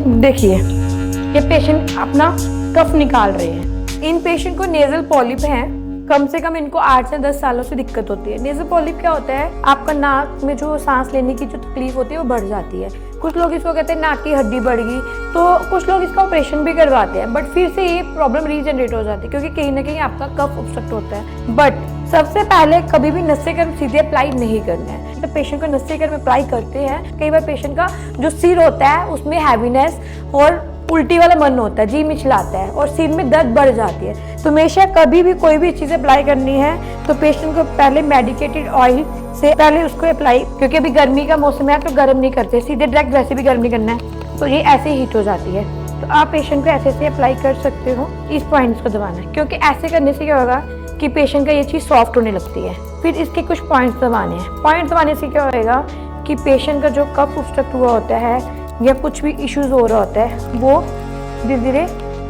देखिए ये पेशेंट अपना कफ निकाल रहे हैं। इन पेशेंट को नेजल पॉलिप है, कम से कम इनको 8 से 10 सालों से दिक्कत होती है। नेजल पॉलिप क्या होता है, आपका नाक में जो सांस लेने की जो तकलीफ होती है वो बढ़ जाती है। कुछ लोग इसको कहते हैं नाक की हड्डी बढ़ गई, तो कुछ लोग इसका ऑपरेशन भी करवाते हैं, बट फिर से ये प्रॉब्लम रीजनरेट हो जाती है क्योंकि कहीं ना कहीं आपका कफ ऑब्स्ट्रक्ट होता है। बट सबसे पहले कभी भी नस्यकर्म सीधे अप्लाई नहीं करना है। जब पेशेंट को नस्यकर्म अप्लाई करते हैं, कई बार पेशेंट का जो सिर होता है उसमें हैवीनेस और उल्टी वाला मन होता है, जी मिचलाता है और सिर में दर्द बढ़ जाती है। तो हमेशा कभी भी कोई भी चीज़ अप्लाई करनी है तो पेशेंट को पहले मेडिकेटेड ऑयल से पहले उसको अप्लाई, क्योंकि अभी गर्मी का मौसम है तो गर्म नहीं करते, सीधे डायरेक्ट वैसे भी गर्म नहीं करना है, तो ये ऐसे हीट हो जाती है। तो आप पेशेंट को ऐसे अप्लाई कर सकते हो, इस पॉइंट्स को दबाना है, क्योंकि ऐसे करने से क्या होगा कि पेशेंट का ये चीज़ सॉफ्ट होने लगती है। फिर इसके कुछ पॉइंट्स दबाने हैं। पॉइंट दबाने से क्या होएगा कि पेशेंट का जो कफ ऑब्स्ट्रक्ट हुआ होता है या कुछ भी इश्यूज हो रहा होता है वो धीरे धीरे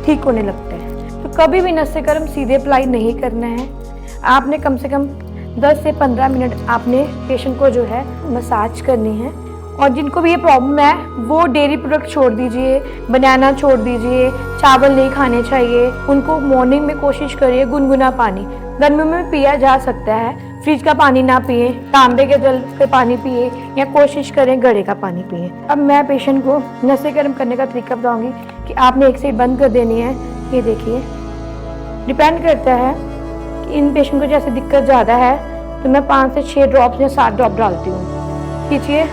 ठीक होने लगते हैं। तो कभी भी नस्यकर्म सीधे अप्लाई नहीं करना है। आपने कम से कम 10 से 15 मिनट आपने पेशेंट को जो है मसाज करनी है। और जिनको भी ये प्रॉब्लम है वो डेयरी प्रोडक्ट छोड़ दीजिए, बनाना छोड़ दीजिए, चावल नहीं खाने चाहिए। उनको मॉर्निंग में कोशिश करिए गुनगुना पानी, गर्मियों में पिया जा सकता है, फ्रिज का पानी ना पिए, तांबे के जल से पानी पिए या कोशिश करें घड़े का पानी पिए। अब मैं पेशेंट को नस्यकर्म करने का तरीका बताऊंगी कि आपने एक साइड बंद कर देनी है। ये देखिए, डिपेंड करता है कि इन पेशेंट को जैसे दिक्कत ज़्यादा है तो मैं 5 से 6 ड्रॉप्स या 7 ड्रॉप डालती हूँ। खींचिए।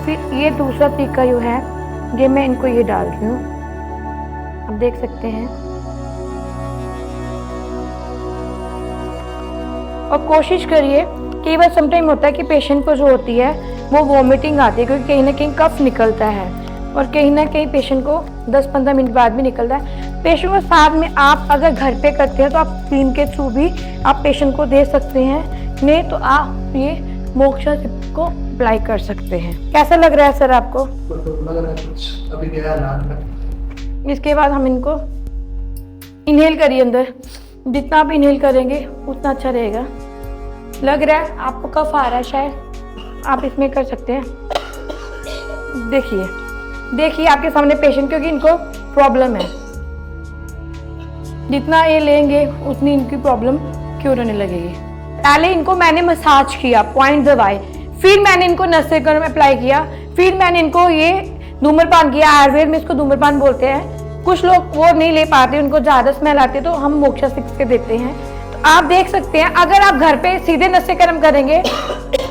फिर ये दूसरा तरीका जो है ये मैं इनको ये डाल रही हूँ, आप देख सकते हैं। और कोशिश करिए, कई बार समटाइम होता है कि पेशेंट को जो होती है वो वॉमिटिंग आती है क्योंकि कहीं ना कहीं कफ निकलता है और कहीं ना कहीं पेशेंट को 10-15 मिनट बाद भी निकलता है। पेशेंट को साथ में आप अगर घर पे करते हैं तो आप क्रीम के थ्रू भी आप पेशेंट को दे सकते हैं, नहीं तो आप ये मोक्षा को अप्लाई कर सकते हैं। कैसा लग रहा है सर आपको? लग रहा है कुछ अभी गया ना। इसके बाद हम इनको इनहेल करिए अंदर, जितना आप इनहेल करेंगे उतना अच्छा रहेगा। लग रहा है आपको कफ आ रहा है शायद, आप इसमें कर सकते हैं। देखिए आपके सामने पेशेंट, क्योंकि इनको प्रॉब्लम है, जितना ये लेंगे उतनी इनकी प्रॉब्लम क्योर होने लगेगी। पहले इनको मैंने मसाज किया, पॉइंट दबाए, फिर मैंने इनको नस्यकर्म अप्लाई किया, फिर मैंने इनको ये धूम्रपान किया। आयुर्वेद में इसको धूम्रपान बोलते हैं। कुछ लोग वो नहीं ले पाते, उनको ज़्यादा स्मेल आती है, तो हम मोक्षा 6 के देते हैं। तो आप देख सकते हैं, अगर आप घर पे सीधे नस्यकर्म करेंगे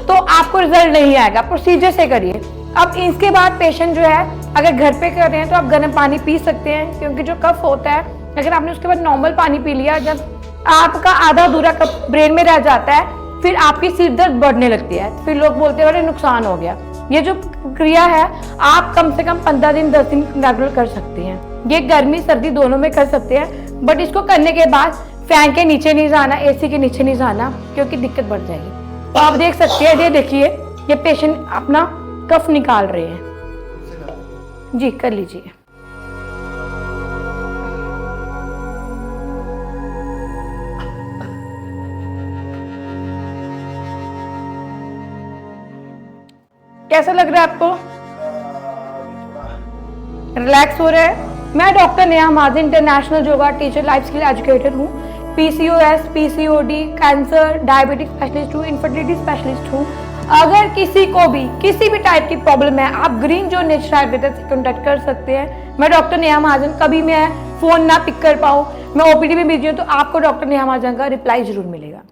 तो आपको रिजल्ट नहीं आएगा, प्रोसीजर से करिए। अब इसके बाद पेशेंट जो है अगर घर पे कर रहे हैं तो आप गर्म पानी पी सकते हैं, क्योंकि जो कफ होता है अगर आपने उसके बाद नॉर्मल पानी पी लिया, जब आपका आधा अधूरा कफ ब्रेन में रह जाता है फिर आपकी सिर दर्द बढ़ने लगती है, फिर लोग बोलते हैं अरे नुकसान हो गया। ये जो क्रिया है आप कम से कम 15 दिन 10 दिन रेगुलर कर सकते हैं। ये गर्मी सर्दी दोनों में कर सकते हैं, बट इसको करने के बाद फैन के नीचे नहीं जाना, एसी के नीचे नहीं जाना, क्योंकि दिक्कत बढ़ जाएगी। तो आप देख सकते हैं, ये देखिए ये पेशेंट अपना कफ निकाल रहे हैं। जी कर लीजिए। कैसा लग रहा है आपको? रिलैक्स हो रहा है? मैं doctor Neha Mahajan, international yoga teacher, life skill educator हूँ। PCOS, PCOD, cancer, diabetic specialist हूँ, इनफर्टिलिटी स्पेशलिस्ट हूँ। अगर किसी को भी किसी भी टाइप की प्रॉब्लम है, आप ग्रीन जोन नेचर आयुर्वेदा से कॉन्टैक्ट कर सकते हैं। मैं डॉक्टर नेहा महाजन, कभी मैं फोन ना पिक कर पाऊँ, मैं OPD में बिजी हूँ, तो आपको डॉक्टर नेहा महाजन का रिप्लाई जरूर मिलेगा।